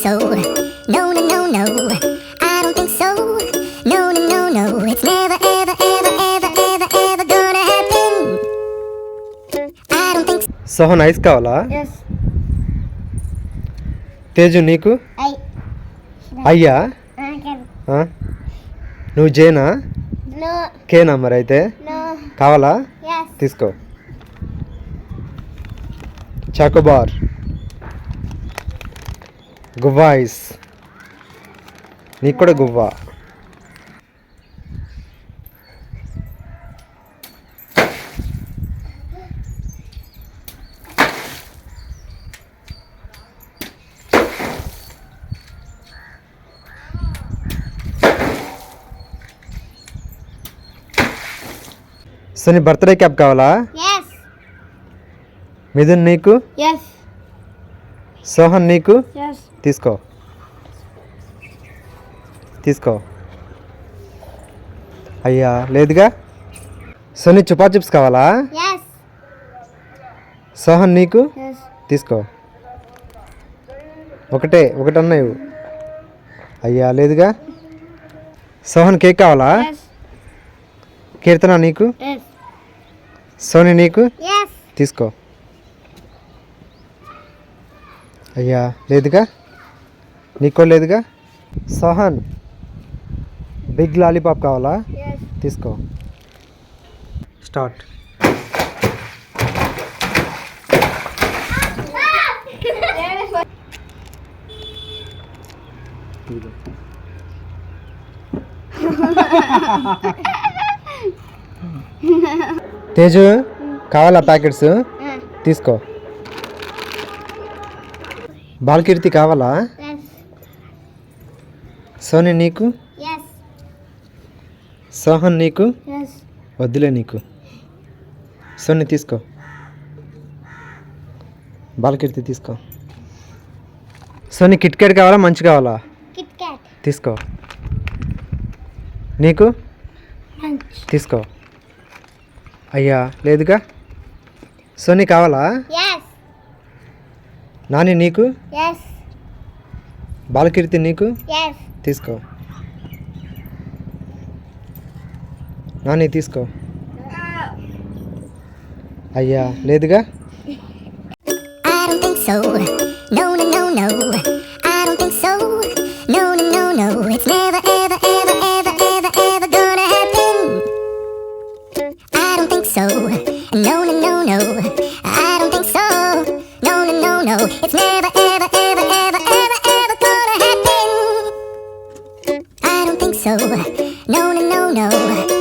so. No, no, no, no. I don't think so. No, no, no, no. It's never, ever, ever, ever, ever, ever gonna happen. I don't think so. Sohan ice కావాలా? Yes. Teju నీకు? I. అయ్యా Can. ఆ? నువ్వు జేనా No. కేనా మరి అయితే No. కావాలా? Yes. తీసుకో. చాకోబార్, గువ్వా ఐస్, నీకు కూడా గువ్వా. సో నీ బర్త్డే క్యాప్ కావాలా? Yes. మిథున్ నీకు? Yes. సోహన్ నీకు? Yes. తీసుకో తీసుకో. అయ్యా లేదుగా. సో నీ చుపా చిప్స్ కావాలా? Yes. సోహన్ నీకు? Yes. తీసుకో. ఒకటన్నా ఇవ్వు. అయ్యా లేదుగా. సోహన్ కేక్ కావాలా? Yes. కీర్తన నీకు? Yes. సోని నీకు? Yes. తీసుకో. అయ్యా లేదుగా. నీకో లేదుగా. సోహన్ బిగ్ లాలీపాప్ కావాలా? Yes. తీసుకో. స్టార్ట్. తేజు కావాలా ప్యాకెట్స్? తీసుకో. బాలకీర్తి కావాలా? Yes. సోని నీకు? Yes. సోహన్ నీకు? Yes. వద్దులే నీకు. సోని తీసుకో. బాలకీర్తి తీసుకో. సోని కిట్ క్యాట్ కావాలా మంచి కావాలా? Kit Kat. తీసుకో. నీకు? Munch. తీసుకో. అయ్యా లేదుగా. సోని కావాలా? Yes. నాని నీకు? Yes. బాలకీర్తి నీకు? Yes. తీసుకో. నాని తీసుకో. అయ్యా లేదుగా. I don't think so. No, no, no, no. I don't think so. No, no, no, no. It's never, ever, ever, ever, ever, ever gonna happen. I don't think so. No, no, no, no. I don't think so. No, no, no, no. It's never, ever, ever, ever, ever, ever gonna happen. I don't think so. No, no, no, no.